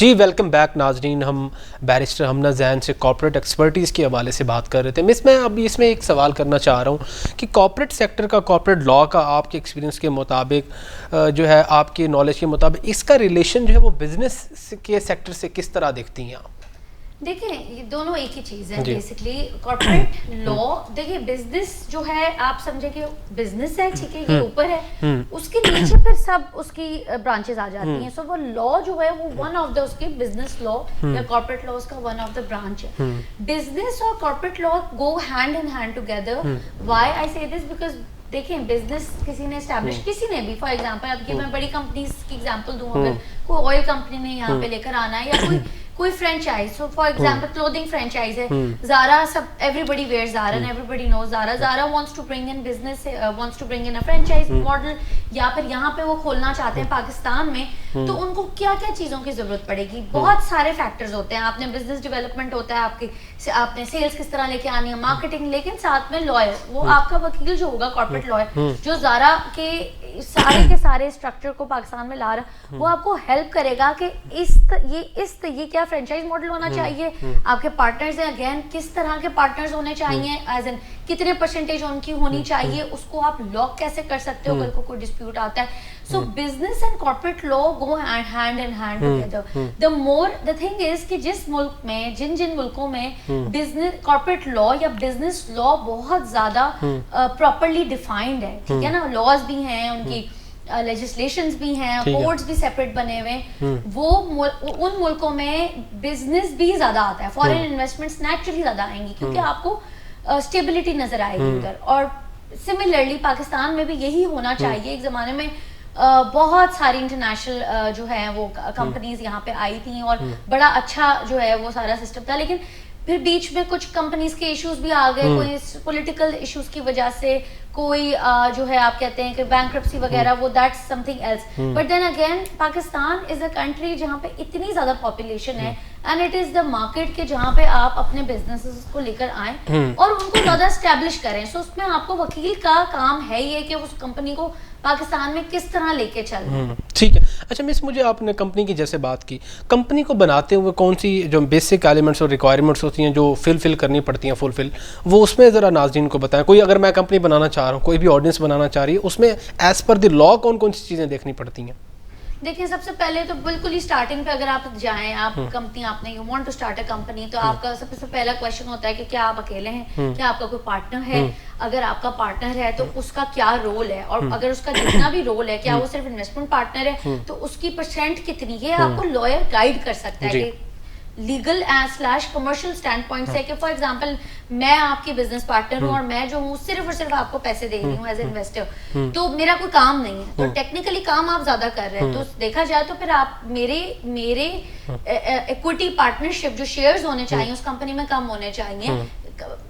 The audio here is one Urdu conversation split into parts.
جی ویلکم بیک ناظرین. ہم بیرسٹر حمنہ زین سے کارپوریٹ ایکسپرٹیز کے حوالے سے بات کر رہے تھے. میں ابھی اس میں ایک سوال کرنا چاہ رہا ہوں کہ کارپوریٹ سیکٹر کا, کارپوریٹ لا کا آپ کے ایکسپیرینس کے مطابق جو ہے, آپ کی نالج کے مطابق اس کا ریلیشن جو ہے وہ بزنس کے سیکٹر سے کس طرح دیکھتی ہیں آپ؟ دیکھیں یہ دونوں ایک ہی چیز ہے بیسکلی. کارپوریٹ لا, دیکھیں بزنس جو ہے آپ سمجھے کہ بزنس ہے, ٹھیک ہے, یہ اوپر ہے, اس کے نیچے پھر سب اس کی برانچز آ جاتی ہیں. سو وہ لا جو ہے وہ ون آف دا, اس کی بزنس لا یا کارپوریٹ لا اس کا ون آف دا برانچ ہے. بزنس اور corporate law go hand in hand together. Why I say this, because دیکھیں بزنس کسی نے اسٹیبلش, کسی نے بھی, فار ایگزامپل اب کہ میں بڑی کمپنیز کی ایگزامپل دوں, اگر کوئی آئل کمپنی نے یہاں پہ لے کر آنا ہے یا کوئی franchise, so for example clothing franchise ہے, زارا, سب everybody wear Zara and everybody knows Zara. Zara wants to bring in business, wants to bring in a franchise model, یا پھر یہاں پہ وہ کھولنا چاہتے ہیں پاکستان میں, تو ان کو کیا کیا چیزوں کی ضرورت پڑے گی؟ بہت سارے فیکٹرز ہوتے ہیں. آپ نے بزنس ڈیولپمنٹ ہوتا ہے, آپ نے سیلس کس طرح لے کے آنی ہے, مارکیٹنگ, لیکن ساتھ میں لائر, وہ آپ کا وکیل جو ہوگا کارپوریٹ لائر, جو زارا کے سارے اسٹرکچر کو پاکستان میں لا رہا, وہ آپ کو ہیلپ کرے گا کہ یہ کیا فرینچائز ماڈل ہونا چاہیے, آپ کے پارٹنرز ہیں, اگین کس طرح کے پارٹنرز ہونے چاہیے, ایز ان کتنے پرسنٹیج ان کی ہونی چاہیے, اس کو آپ لاک کیسے کر سکتے ہو اگر کوئی ڈسپیوٹ آتا ہے. So business and corporate law go hand in hand together. The thing is کہ جس ملک میں, جن ملکوں میں بزنس کارپوریٹ لا یا بزنس لا بہت زیادہ پراپرلی ڈیفائنڈ ہے, ٹھیک ہے نا, لاز بھی ہیں ان کی, لیجسلیشنز بھی ہیں, کوڈز بھی سیپریٹ بنے ہوئے, وہ ان ملکوں میں بزنس بھی زیادہ آتا ہے, فارن انویسٹمنٹس نیچرلی زیادہ آئیں گی کیونکہ آپ کو اسٹیبلٹی نظر آئے گی ادھر. اور سملرلی پاکستان میں بھی یہی ہونا چاہیے. ایک زمانے میں بہت ساری انٹرنیشنل جو ہے وہ کمپنیز یہاں پہ آئی تھیں اور بڑا اچھا جو ہے وہ سارا سسٹم تھا, لیکن پھر بیچ میں کچھ کمپنیز کے ایشوز بھی آ گئے, کوئی پولیٹیکل ایشوز کی وجہ سے, کوئی جو ہے آپ کہتے ہیں کہ بینکرپسی وغیرہ, وہ that's something else. But then again Pakistan is a country جہاں پہ اتنی زیادہ پاپولیشن ہے, and it is the market کہ جہاں پہ آپ اپنے بزنسز کو لے کر آئیں اور ان کو زیادہ اسٹیبلش کریں. سو اس میں آپ کو وکیل کا کام ہے یہ کہ اس کمپنی کو پاکستان میں کس طرح لے کے چلیں. ٹھیک ہے. اچھا مس, مجھے آپ نے کمپنی کی جیسے بات کی, کمپنی کو بناتے ہوئے کون سی جو بیسک ایلیمنٹس اور ریکوائرمنٹس ہوتی ہیں جو فل کرنی پڑتی ہیں, فلفل, وہ اس میں ذرا ناظرین کو بتائیں. کوئی اگر میں کمپنی بنانا چاہ رہا ہوں, کوئی بھی آڈینس بنانا چاہ رہی ہے, اس میں ایز پر دی لا کون سی چیزیں دیکھنی پڑتی ہیں؟ دیکھیں سب سے پہلے تو بالکل ہی اسٹارٹنگ پہ اگر آپ جائیں, آپ کمپنی, آپ نے you want to start a company, تو آپ کا سب سے پہلا کویشچن ہوتا ہے کہ کیا آپ اکیلے ہیں, کیا آپ کا کوئی پارٹنر ہے, اگر آپ کا پارٹنر ہے تو اس کا کیا رول ہے, اور اگر اس کا جتنا بھی رول ہے, کیا وہ صرف انویسٹمنٹ پارٹنر ہے تو اس کی پرسینٹ کتنی ہے, آپ کو لائر گائیڈ کر سکتا ہے کہ لیگل / کمرشل اسٹینڈ پوائنٹ سے, کہ فار ایگزامپل میں آپ کی بزنس پارٹنر ہوں اور میں جو ہوں صرف اور صرف آپ کو پیسے دے رہی ہوں ایز اے انویسٹر, تو میرا کوئی کام نہیں ہے, تو ٹیکنیکلی کام آپ زیادہ کر رہے ہیں, تو دیکھا جائے تو پھر آپ میرے ایکوٹی پارٹنرشپ جو شیئرز ہونے چاہیے اس کمپنی میں کم ہونے چاہیے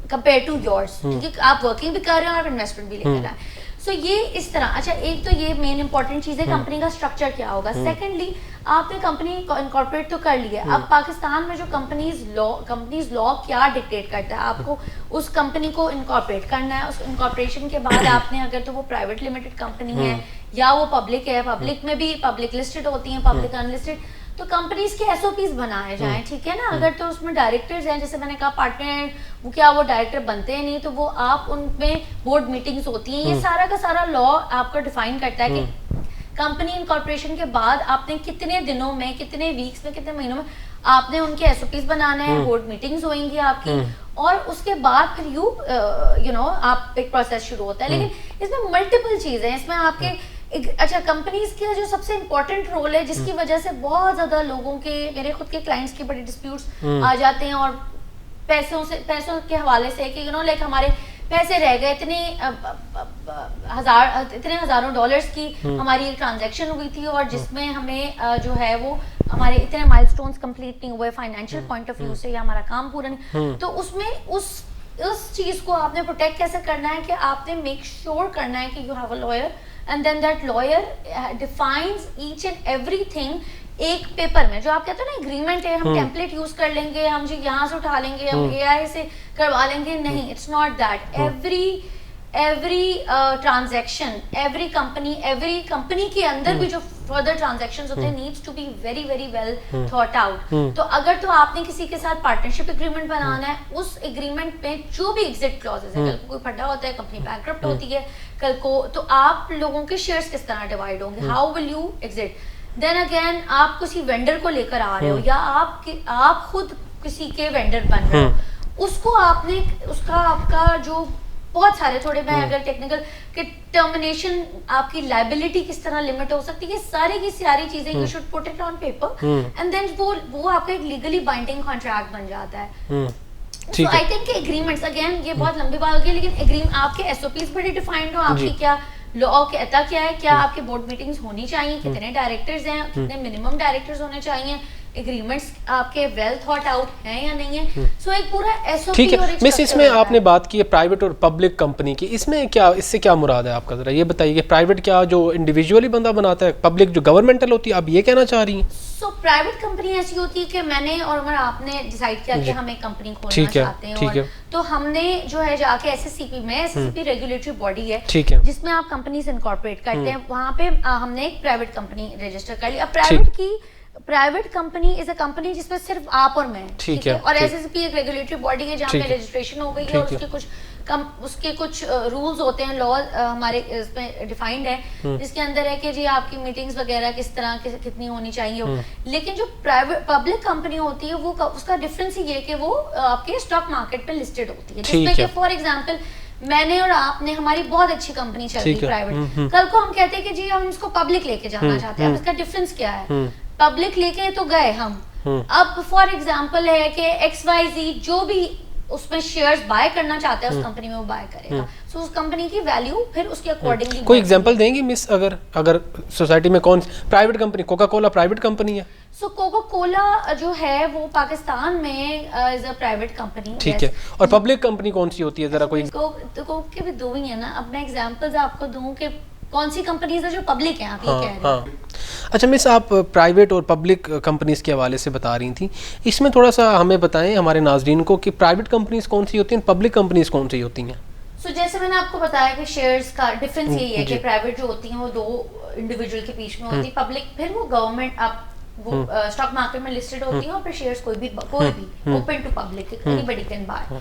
کمپیئر ٹو یورس, کیونکہ آپ ورکنگ بھی کر رہے ہیں اور انویسٹمنٹ بھی لے کر آئے. سو یہ اس طرح. اچھا ایک تو یہ مین امپورٹنٹ چیز ہے کمپنی کا اسٹرکچر کیا ہوگا. سیکنڈلی آپ نے کمپنی انکارپوریٹ تو کر لی ہے, اب پاکستان میں جو کمپنیز لا کیا ڈکٹیٹ کرتا ہے, آپ کو اس کمپنی کو انکارپوریٹ کرنا ہے. اس انکارپوریشن کے بعد آپ نے, اگر تو وہ پرائیویٹ لمیٹڈ کمپنی ہے یا وہ پبلک ہے, پبلک میں بھی پبلک لسٹڈ ہوتی ہیں, پبلک ان لسٹڈ, تو کمپنیز کے SOPs بنائے جائیں, ٹھیک ہے نا. اگر تو اس میں ڈائریکٹرز ہیں, جیسے میں نے کہا پارٹنر, وہ کیا وہ ڈائریکٹر بنتے ہیں نہیں, تو وہ آپ ان میں بورڈ میٹنگز ہوتی ہیں, یہ سارا کا سارا لا آپ کا ڈیفائن کرتا ہے کہ کمپنی انکارپوریشن کے بعد آپ نے کتنے دنوں میں, کتنے ویکس میں, کتنے مہینوں میں آپ نے ان کے SOPs بنانے ہیں, بورڈ میٹنگز ہوئیں گی آپ کی, اور اس کے بعد پھر یو نو آپ ایک پروسیس شروع ہوتا ہے. لیکن اس میں ملٹیپل چیزیں ہیں, اس میں آپ کے اچھا کمپنیز کا جو سب سے امپورٹنٹ رول ہے, جس کی وجہ سے بہت زیادہ لوگوں کے, میرے خود کے کلائنٹس کے بڑے ڈسپیوٹس آ جاتے ہیں, اور پیسوں کے حوالے سے کہ یو نو لائک ہمارے پیسے رہ گئے, اتنے ہزاروں ڈالرز کی ہماری ٹرانزیکشن ہوئی تھی, اور جس میں ہمیں جو ہے وہ ہمارے اتنے مائل سٹونز کمپلیٹ نہیں ہوئے فائنینشیل پوائنٹ آف ویو سے, یا ہمارا کام پورا نہیں, تو اس میں اس چیز کو آپ نے پروٹیکٹ کیسے کرنا ہے کہ آپ نے میک شیور کرنا ہے کہ you have a lawyer, and then that lawyer defines each and everything ایک پیپر میں, جو آپ کہتے ہیں نا اگریمنٹ ہے, ہم ٹیمپلیٹ یوز کر لیں گے, ہم جی یہاں سے اٹھا لیں گے, ہم AI سے کروا لیں گے, نہیں, it's not that. Every transaction every company کے اندر بھی جو فردر ٹرانزیکشنز ہوتے ہیں needs to be very very well thought out. تو اگر تو آپ نے کسی کے ساتھ پارٹنرشپ اگریمنٹ بنانا ہے, اس اگریمنٹ میں جو بھی ایگزٹ کلوزز ہیں, کل کو کوئی پھٹا ہوتا ہے, کمپنی بینکرپٹ ہوتی ہے کل کو, تو آپ لوگوں کے شیئرز کس طرح ڈیوائڈ ہوں گے, how will you exit. Then again آپ کسی وینڈر کو لے کر آ رہے ہو یا آپ خود کسی کے وینڈر بن رہے ہو, اس کو آپ نے اس کا آپ کا جو بہت سارے تھوڑے میں اگر ٹیکنیکل کہ ٹرمینیشن آپ کی لائبلٹی کس طرح لمٹ ہو سکتی ہے, ساری کی ساری چیزیں you should put it on paper and then وہ آپ کا ایک لیگلی بائنڈنگ کانٹریکٹ بن جاتا ہے. سو آئی تھنک کہ اگریمنٹس اگین یہ بہت لمبی بات ہوگی, لیکن آپ کے ایس او پیز بڑے ڈیفائنڈ ہو, آپ کی کیا لا کہتا کیا ہے, کیا آپ کے بورڈ میٹنگز ہونی چاہیے, کتنے ڈائریکٹرز ہیں, کتنے منیمم ڈائریکٹرز ہونے چاہیے, اگریمنٹس آپ کے ویل تھاٹ آؤٹ ہیں یا نہیں ہے. سو ایک پورا ایس او پی. ٹھیک ہے مس, اس میں آپ نے بات کی ہے پرائیویٹ اور پبلک کمپنی کی, اس میں کیا, اس سے کیا مراد ہے آپ کا, ذرا یہ بتائیے کہ پرائیویٹ کیا جو انڈیویجولی بندہ بناتا ہے, پبلک جو گورنمنٹل ہوتی ہے, آپ یہ کہنا چاہ رہی ہیں؟ سو پرائیویٹ کمپنی ایسی ہوتی ہے کہ میں نے اور عمر آپ نے ڈیسائیڈ کیا کہ ہم ایک کمپنی کھولنا چاہتے ہیں, اور تو ہم نے جو ہے جا کے ایس ایس سی پی میں, ایس ایس سی پی ریگولیٹری باڈی ہے جس میں آپ کمپنیز انکارپوریٹ کرتے ہیں, وہاں پہ ہم نے ایک پرائیویٹ کمپنی رجسٹر کر لی. اب private company is a company جس میں صرف آپ اور میں, ٹھیک ہے, اور ایس ایس پی ایک ریگولیٹری باڈی ہے جہاں پہ رجسٹریشن ہو گئی ہے, اور اس کے کچھ رولز ہوتے ہیں, لاز ہمارے اس میں ڈیفائنڈ ہے, جس کے اندر ہے کہ جی آپ کی میٹنگز وغیرہ کس طرح کتنی ہونی چاہیے ہو. لیکن جو پبلک کمپنی ہوتی ہے وہ اس کا ڈفرینس یہ کہ وہ آپ کے اسٹاک مارکیٹ پہ لسٹڈ ہوتی ہے, جس میں کہ فار ایگزامپل میں نے اور آپ نے, ہماری بہت اچھی کمپنی چل رہی ہے پرائیویٹ, کل کو ہم کہتے ہیں کہ جی ہم اس کو پبلک لے کے جانا چاہتے ہیں. اب اس کا ڈفرینس کیا ہے, پبلک لے کے تو گئے ہم, اب فار ایگزامپل ہے کہ ایکس وائی زی جو بھی اس میں شیئرز بائی کرنا چاہتا ہے اس کمپنی میں وہ بائی کرے گا, سو اس کمپنی کی ویلیو پھر اس کے اکارڈنگلی. کوئی ایگزامپل دیں گی مس, اگر سوسائٹی میں کون private company, Coca Cola private company ہے؟ سو کوکا کولا جو ہے وہ پاکستان میں از اے پرائیویٹ کمپنی, ٹھیک ہے, اور پبلک کمپنی کون سی ہوتی ہے, ذرا کوئی کوک کے بھی دو ہی ہیں نا. اب میں ایگزامپلز آپ کو دوں کہ کون سی کمپنیز ہیں جو پبلک ہیں, آپ یہ کہہ رہے ہیں. اچھا مس, آپ پرائیویٹ اور پبلک کمپنیز کے حوالے سے بتا رہی تھیں, اس میں تھوڑا سا ہمیں بتائیں ہمارے ناظرین کو کہ پرائیویٹ کمپنیز کون سی ہوتی ہیں, پبلک کمپنیز کون سی ہوتی ہیں؟ سو جیسے میں نے آپ کو بتایا کہ شیئرز کا ڈفرینس یہی ہے کہ پرائیویٹ جو ہوتی ہیں وہ دو انڈیویجول کے بیچ میں ہوتی ہے, پبلک پھر وہ گورنمنٹ آپ وہ اسٹاک مارکیٹ میں لسٹڈ ہوتی ہیں, اور پھر شیئرز کوئی بھی open to public, anybody can buy,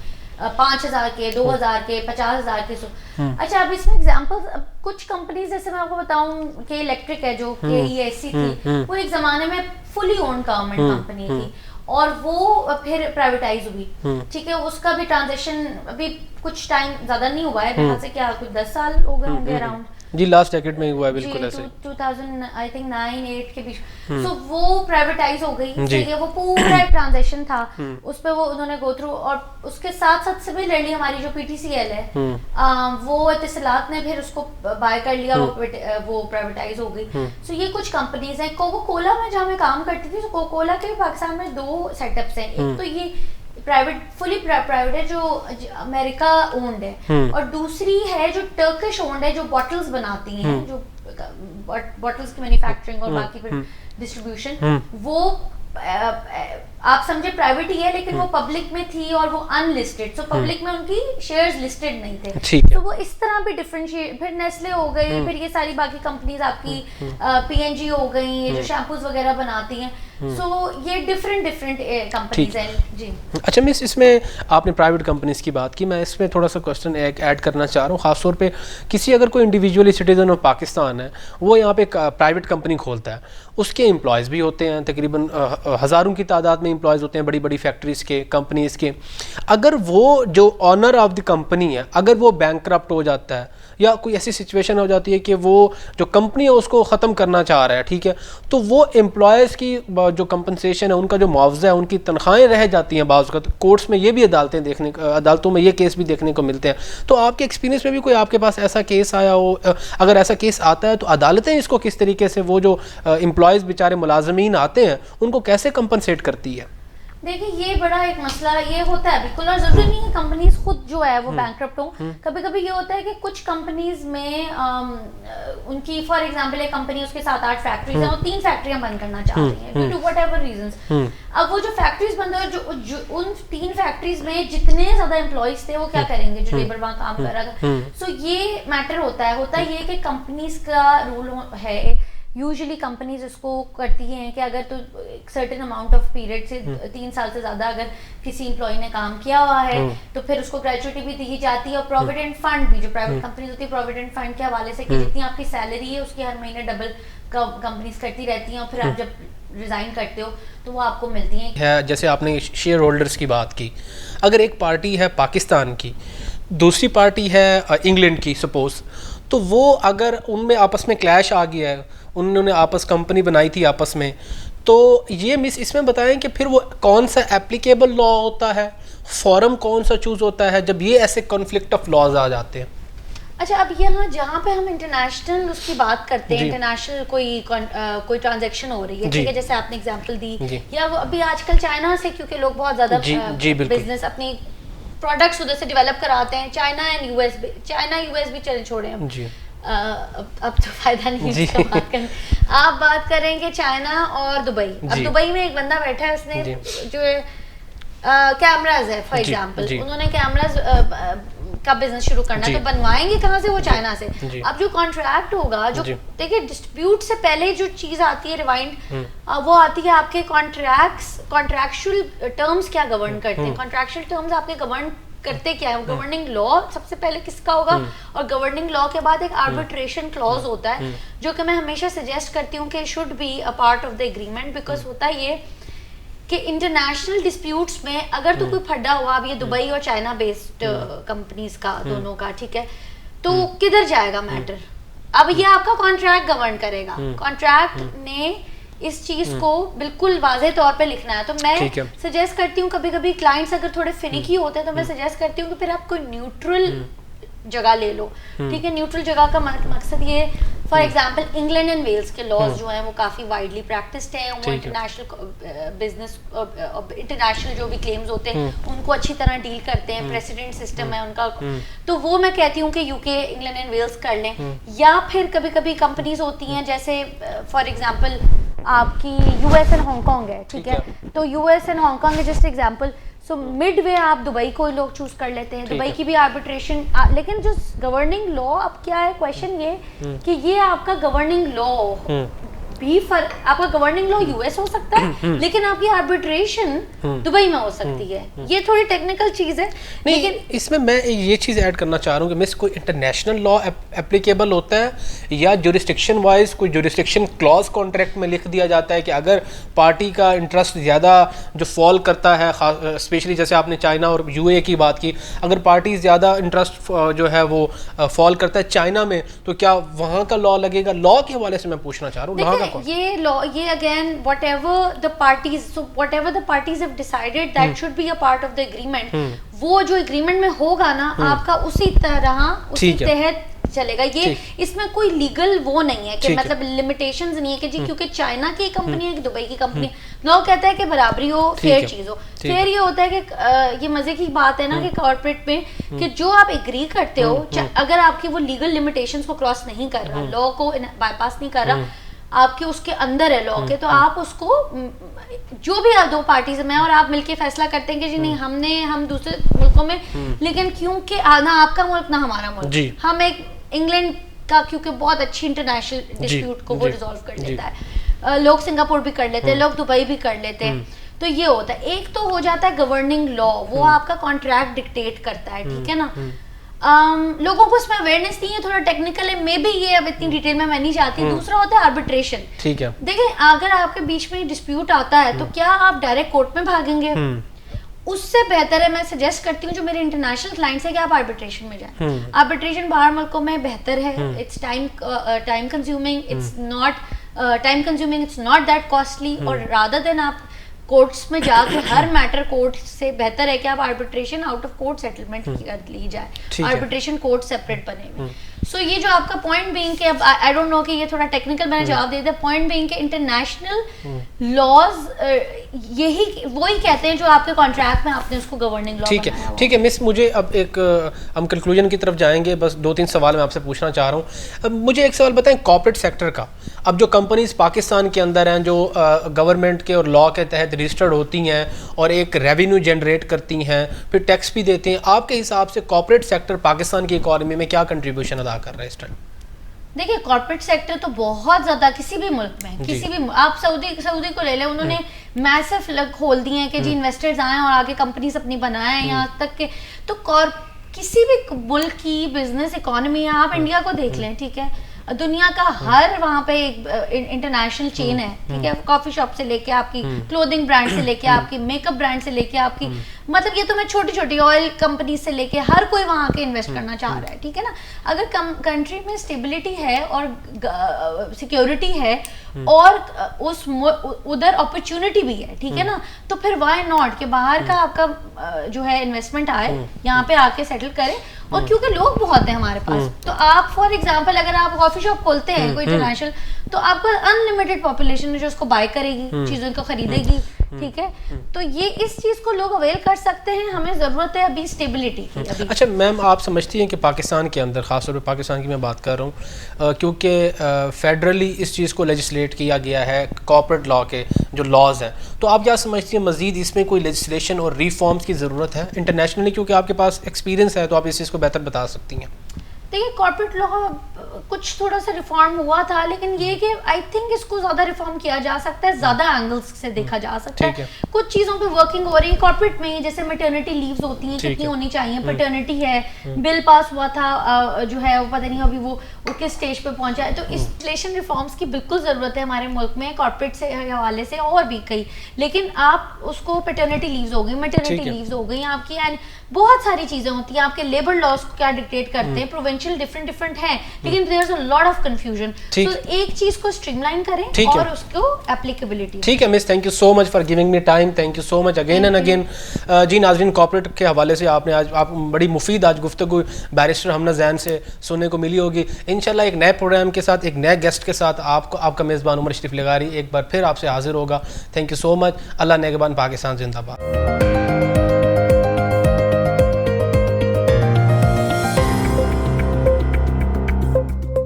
5,000 کے, 2,000 کے, 50,000 کے. اچھا اب اس میں ایگزامپل, کچھ کمپنیز جیسے میں آپ کو بتاؤں کہ الیکٹرک ہے جو کہ ای ایس سی تھی, وہ ایک زمانے میں فلی اونڈ گورنمنٹ کمپنی تھی, اور وہ پھر پرائیویٹائز ہوئی, ٹھیک ہے. اس کا بھی ٹرانزیکشن ابھی کچھ ٹائم زیادہ نہیں ہوا ہے, یہاں سے کیا کچھ 10 سال ہو گئے ہوں گے اراؤنڈ, جی لاسٹ ڈیکیڈ میں ہوا ہے بالکل ایسے 2000 آئی تھنک 9-8 کے بیچ. سو وہ پرائیویٹائز ہو گئی, ٹھیک ہے, وہ پورا ایک ٹرانزیکشن تھا, اس پہ وہ انہوں نے گو تھرو, اور اس کے ساتھ ساتھ سملرلی ہماری جو پی ٹی سی ایل ہے وہ اتصالات نے پھر اس کو بائی کر لیا, وہ پرائیویٹائز ہو گئی. سو یہ کچھ کمپنیز ہیں. کوکا کولا میں جہاں میں کام کرتی تھی, کوکا کولا کے پاکستان میں 2 سیٹ اپس ہیں. ایک تو یہ پرائیویٹ, فلی پرائیویٹ ہے جو امریکہ اونڈ ہے, اور دوسری ہے جو ٹرکش اونڈ ہے, جو باٹلز بناتی ہیں, جو باٹلز کی مینوفیکچرنگ اور باقی پھر ڈسٹریبیوشن, وہ آپ سمجھے پرائیویٹ ہی ہے, لیکن وہ پبلک میں تھی اور وہ ان لسٹڈ, سو پبلک میں ان کی شیئرز لسٹڈ نہیں تھے. تو وہ اس طرح بھی ڈفرینشیٹ, پھر نیسلے ہو گئی, پھر یہ ساری باقی کمپنیز آپ کی پی این جی ہو گئی, یہ جو شیمپوز وغیرہ بناتی ہیں. سو یہ ڈفرینٹ کمپنیز ہیں. جی اچھا مس, اس میں آپ نے پرائیویٹ کمپنیز کی بات کی, میں اس میں تھوڑا سا کوشچن ایڈ کرنا چاہ رہا ہوں, خاص طور پہ کسی اگر کوئی انڈیویجولی سٹیزن آف پاکستان ہے, وہ یہاں پہ پرائیویٹ کمپنی کھولتا ہے, اس کے امپلائز بھی ہوتے ہیں, تقریباً ہزاروں کی تعداد میں امپلائز ہوتے ہیں بڑی بڑی فیکٹریز کے, کمپنیز کے. اگر وہ جو آنر آف دی کمپنی ہے, اگر وہ بینکرپٹ ہو جاتا ہے یا کوئی ایسی سچویشن ہو جاتی ہے کہ وہ جو کمپنی ہے اس کو ختم کرنا چاہ رہا ہے, ٹھیک ہے, تو وہ امپلائز کی جو کمپنسیشن ہے, ان کا جو معاوضہ ہے, ان کی تنخواہیں رہ جاتی ہیں بعض وقت. کورٹس میں یہ بھی عدالتوں میں یہ کیس بھی دیکھنے کو ملتے ہیں. تو آپ کے ایکسپیرینس میں بھی کوئی آپ کے پاس ایسا کیس آیا ہو, اگر ایسا کیس آتا ہے تو عدالتیں اس کو کس طریقے سے, وہ جو امپلائز بیچارے ملازمین آتے ہیں ان کو کیسے کمپنسیٹ کرتی ہے؟ دیکھیں یہ بڑا ایک مسئلہ یہ ہوتا ہے بالکل, اور ضروری نہیں ہے کمپنیز خود جو ہے وہ بینکرپٹ ہوں. کبھی کبھی یہ ہوتا ہے کہ کچھ کمپنیز میں ان کی فار ایگزامپل ایک کمپنی اس کے 7-8 فیکٹریز ہیں اور 3 فیکٹریاں بند کرنا چاہ رہی ہیں due to whatever reasons. اب وہ جو فیکٹریز بند ہوئے جو ان 3 فیکٹریز میں جتنے زیادہ امپلائیز تھے وہ کیا کریں گے جو لیبر وہاں کام کر رہا تھا. سو یہ میٹر ہوتا ہے یہ کہ کمپنیز کا رول ہے. یوزلی کمپنیز اس کو کرتی ہیں کہ اگر تو ایک سرٹن اماؤنٹ آف پیریڈ سے 3 سال سے زیادہ اگر کسی امپلائی نے کام کیا ہوا ہے تو پھر اس کو گریجویٹی بھی دی جاتی ہے, اور پروویڈنٹ فنڈ بھی جو پرائیویٹ کمپنیز ہوتی ہے پروویڈنٹ فنڈ کے حوالے سے کہ جتنی آپ کی سیلری ہے اس کی ہر مہینے ڈبل کمپنیز کرتی رہتی ہیں, اور پھر آپ جب ریزائن کرتے ہو تو وہ آپ کو ملتی ہیں. جیسے آپ نے شیئر ہولڈرس کی بات کی, اگر ایک پارٹی ہے پاکستان کی, دوسری پارٹی ہے انگلینڈ کی سپوز, تو وہ اگر ان میں آپس میں کلیش آ گیا ہے, انہوں نے آپس کمپنی بنائی تھی آپس میں, تو یہ اس میں بتائیں کہ پھر وہ کون سا اپلیکیبل لا ہوتا ہے, فورم کون سا چوز ہوتا ہے جب یہ ایسے کانفلکٹ آف لاز آ جاتے ہیں. اچھا اب یہاں جہاں پہ ہم انٹرنیشنل اس کی بات کرتے ہیں, انٹرنیشنل کوئی ٹرانزیکشن ہو رہی ہے, ٹھیک ہے, جیسے آپ نے اگزامپل دی, یا وہ ابھی آج کل چائنا سے کیونکہ لوگ بہت زیادہ بزنس اپنی پروڈکٹس ادھر سے ڈیولپ کراتے ہیں, چائنا اینڈ یو ایس بھی چلے چھوڑے ہیں, اب تو فائدہ نہیں ہے بات کرنے. آپ بات کریں گے چائنا اور دبئی. اب دبئی میں ایک بندہ بیٹھا ہے, اس نے جو کیمراز ہے فار ایگزامپل, انہوں نے کیمراز کا بزنس شروع کرنا ہے, تو بنوائیں گے کہاں سے, وہ چائنا سے. اب جو کانٹریکٹ ہوگا, جو دیکھیے ڈسپیوٹ سے پہلے جو چیز آتی ہے ریوائنڈ, وہ آتی ہے آپ کے کانٹریکچوئل ٹرمز کیا گورن کرتے ہیں. کانٹریکچوئل ٹرمز آپ کے گورن کرتے کیا ہے, گورننگ لا سب سے پہلے کس کا ہوگا, اور گورننگ لا کے بعد ایک آربیٹریشن کلوز ہوتا ہے جو کہ میں ہمیشہ سجیسٹ کرتی ہوں کہ should be a part of the agreement, because ہوتا یہ کہ انٹرنیشنل ڈسپیوٹس میں اگر تو کوئی پھڈا ہوا, اب یہ دبئی اور چائنا بیسڈ کمپنیز کا دونوں کا, ٹھیک ہے, تو کدھر جائے گا میٹر. اب یہ آپ کا کانٹریکٹ گورن کرے گا, کانٹریکٹ نے اس چیز کو بالکل واضح طور پہ لکھنا ہے. تو میں سجیسٹ کرتی ہوں کبھی کبھی کلائنٹس اگر تھوڑے فنیکی ہوتے ہیں تو میں سجیسٹ کرتی ہوں کہ پھر آپ کوئی نیوٹرل جگہ لے لو, ٹھیک ہے. نیوٹرل جگہ کا مقصد یہ, for example England and Wales کے لاز جو ہیں وہ کافی وائڈلی پریکٹسڈ ہیں, وہ انٹرنیشنل بزنس انٹرنیشنل جو بھی کلیمز ہوتے ہیں ان کو اچھی طرح ڈیل کرتے ہیں, پریسیڈنٹ سسٹم ہے ان کا. تو وہ میں کہتی ہوں کہ یو کے, انگلینڈ اینڈ ویلز کر لیں. یا پھر کبھی کبھی کمپنیز ہوتی ہیں جیسے فار ایگزامپل آپ کی U S and Hong Kong ہے, ٹھیک ہے, تو U S and Hong Kong ہے جسٹ ایگزامپل. سو مڈ وے آپ دبئی کو لوگ چوز کر لیتے ہیں, دبئی کی بھی آربیٹریشن. لیکن جو گورننگ لا اب کیا ہے, کویشچن یہ کہ یہ آپ کا گورننگ لا بھی آپ کا گورننگ لا یو ایس ہو سکتا ہے, لیکن آپ کی آربیٹریشن دبئی میں ہو سکتی ہے. یہ تھوڑی ٹیکنیکل چیز ہے, لیکن اس میں یہ چیز ایڈ کرنا چاہ رہا ہوں کہ مس کوئی انٹرنیشنل لا اپلیکیبل ہوتا ہے, یا جورسڈکشن وائز کوئی جورسڈکشن کلاز کانٹریکٹ میں لکھ دیا جاتا ہے کہ اگر پارٹی کا انٹرسٹ زیادہ جو فال کرتا ہے, اسپیشلی جیسے آپ نے چائنا اور یو اے کی بات کی, اگر پارٹی زیادہ انٹرسٹ جو ہے وہ فال کرتا ہے چائنا میں, تو کیا وہاں کا لا لگے گا؟ لا کے حوالے سے میں پوچھنا چاہ رہا ہوں. یہ لا, یہ again whatever the parties have decided that should be a part of the agreement. وہ جو ایگریمنٹ میں ہوگا نا آپ کا اسی طرح اسی تحت چلے گا. یہ اس میں کوئی لیگل وہ نہیں ہے کہ مطلب لمیٹیشنز نہیں ہے کہ جی کیونکہ چائنا کی کمپنی ہے, دبئی کی کمپنی, لا کہتا ہے کہ برابری ہو, فیئر چیز ہو. فیئر یہ ہوتا ہے کہ یہ مزے کی بات ہے نا کہ کارپوریٹ میں کہ جو آپ ایگری کرتے ہو, اگر آپ کی وہ لیگل لمیٹیشنز کو کراس نہیں کر رہا, لا کو بائی پاس نہیں کر رہا, آپ کے اس کے اندر ہے لا کے, تو آپ اس کو جو بھی دو پارٹیز میں اور آپ مل کے فیصلہ کرتے ہیں کہ جی نہیں ہم دوسرے ملکوں میں, لیکن کیونکہ نہ آپ کا ملک نہ ہمارا ملک, ہم ایک انگلینڈ کا کیونکہ بہت اچھی انٹرنیشنل ڈسپیوٹ کو وہ ریزالو کر لیتا ہے, لوگ سنگاپور بھی کر لیتے ہیں, لوگ دبئی بھی کر لیتے ہیں. تو یہ ہوتا ہے, ایک تو ہو جاتا ہے گورننگ لا, وہ آپ کا کانٹریکٹ ڈکٹیٹ کرتا ہے, ٹھیک ہے نا. لوگوں کو اس میں اویئرنیس نہیں ہے, تھوڑا ٹیکنیکل ہے, مے بی یہ اب اتنی ڈیٹیل میں نہیں چاہتی. دوسرا ہوتا ہے آربیٹریشن. ٹھیک ہے, دیکھیں اگر آپ کے بیچ میں ڈسپیوٹ آتا ہے تو کیا آپ ڈائریکٹ کورٹ میں بھاگیں گے؟ اس سے بہتر ہے, میں سجیسٹ کرتی ہوں جو میرے انٹرنیشنل کلائنٹس ہیں کہ آپ آربیٹریشن میں جائیں. آربیٹریشن باہر ملکوں میں بہتر ہے, it's time consuming, it's not that costly, اور رادر دین آپ کورٹس میں جا کے ہر میٹر کورٹ سے بہتر ہے کہ آپ arbitration out of court settlement کر لی جائے, آربیٹریشن کورٹ سیپریٹ بنے ہوئے. سو یہ جو آپ کا پوائنٹ بینگ کہ اب آئی ڈونٹ نو کہ یہ تھوڑا ٹیکنیکل میں نے جواب دے دیا, پوائنٹ بینگ کہ انٹرنیشنل لاز یہی وہی کہتے ہیں جو آپ کے کانٹریکٹ میں آپ نے اس کو گورننگ لا ٹھیک ہے. ٹھیک ہے مس, مجھے اب ایک ہم کنکلوژن کی طرف جائیں گے, بس 2-3 سوال میں آپ سے پوچھنا چاہ رہا ہوں. مجھے ایک سوال بتائیں کارپوریٹ سیکٹر کا. اب جو کمپنیز پاکستان کے اندر ہیں جو گورنمنٹ کے اور لا کے تحت رجسٹرڈ ہوتی ہیں اور ایک ریونیو جنریٹ کرتی ہیں, پھر ٹیکس بھی دیتے ہیں, آپ کے حساب سے کارپوریٹ سیکٹر پاکستان کی اکانومی میں کیا کنٹریبیوشن ادا کر رہا ہے اس ٹائم؟ دیکھیے کارپوریٹ سیکٹر تو بہت زیادہ کسی بھی ملک میں, کسی بھی آپ سعودی کو لے لیں, انہوں نے میسو کھول دیے ہیں کہ جی انویسٹرز آئیں اور آگے کمپنیز اپنی بنائیں, یہاں تک کہ تو کسی بھی ملک کی بزنس اکانومی ہے, آپ انڈیا کو دیکھ لیں, ٹھیک ہے, دنیا کا ہر وہاں پہ ایک انٹرنیشنل چین ہے, ٹھیک ہے, کافی شاپ سے لے کے آپ کی کلودنگ برانڈ سے لے کے آپ کی میک اپ برانڈ سے لے کے آپ کی مطلب یہ تو میں چھوٹی چھوٹی آئل کمپنی سے لے کے ہر کوئی وہاں کے انویسٹ کرنا چاہ رہا ہے, ٹھیک ہے نا. اگر کنٹری میں اسٹیبلٹی ہے اور سیکیورٹی ہے اور اس ادھر اپرچونٹی بھی ہے, ٹھیک ہے نا, تو پھر وائی ناٹ کہ باہر کا آپ کا جو ہے انویسٹمنٹ آئے یہاں پہ آ کے سیٹل کرے. اور کیونکہ لوگ بہت ہیں ہمارے پاس, تو آپ فار ایگزامپل اگر آپ کافی شاپ کھولتے ہیں کوئی انٹرنیشنل, تو آپ کو انلمیٹڈ پاپولیشن جو اس کو بائی کرے گی, چیزوں کو خریدے گی, ٹھیک ہے. تو یہ اس چیز کو لوگ اویل کر سکتے ہیں, ہمیں ضرورت ہے ابھی اسٹیبلٹی کی. اچھا میم, آپ سمجھتی ہیں کہ پاکستان کے اندر, خاص طور پہ پاکستان کی میں بات کر رہا ہوں, کیونکہ فیڈرلی اس چیز کو لیجسلیٹ کیا گیا ہے کارپوریٹ لا کے جو لاز ہیں, تو آپ کیا سمجھتی ہیں مزید اس میں کوئی لیجسلیشن اور ریفارمس کی ضرورت ہے انٹرنیشنلی, کیونکہ آپ کے پاس ایکسپیرینس ہے تو آپ اس چیز کو بہتر بتا سکتی ہیں؟ دیکھیے کارپوریٹ لا کچھ تھوڑا سا ریفارم ہوا تھا, لیکن یہ کہ آئی تھنک اس کو زیادہ ریفارم کیا جا سکتا ہے, زیادہ اینگلس سے دیکھا جا سکتا ہے. کچھ چیزوں پہ ورکنگ ہو رہی ہے کارپوریٹ میں, جیسے میٹرنٹی لیوز ہوتی ہیں کتنی ہونی چاہیے, پیٹرنٹی ہے, بل پاس ہوا تھا جو ہے وہ پتہ نہیں ابھی وہ کس اسٹیج پہ پہنچا ہے, تو انسٹیلیشن ریفارمس کی بالکل ضرورت ہے ہمارے ملک میں کارپوریٹ سے حوالے سے اور بھی کئی. لیکن آپ اس کو پیٹرنٹی لیوز ہو گئی, میٹرنٹی لیوز ہو گئی آپ کی, اینڈ بہت ساری چیزیں ہوتی ہیں, آپ کے لیبر لاس کو کیا ڈکٹیٹ کرتے ہیں, پروونشل ڈفرینٹ ہیں, لیکن دیر از اے لاٹ آف کنفیوژن. تو ایک چیز کو اسٹریم لائن کریں اور اس کو اپلیکیبلٹی. ٹھیک ہے miss, thank you so much for giving me time, thank you so much again and again. جی ناظرین, کارپوریٹ کے حوالے سے آپ نے آج آپ بڑی مفید آج گفتگو بیرسٹر حمنہ زین سے سننے کو ملی ہوگی. انشاءاللہ ایک نئے پروگرام کے ساتھ, ایک نئے گیسٹ کے ساتھ آپ کا میزبان عمر شریف لغاری ایک بار پھر آپ سے حاضر ہوگا. تھینک یو سو مچ. اللہ نگہبان, پاکستان زندہ باد.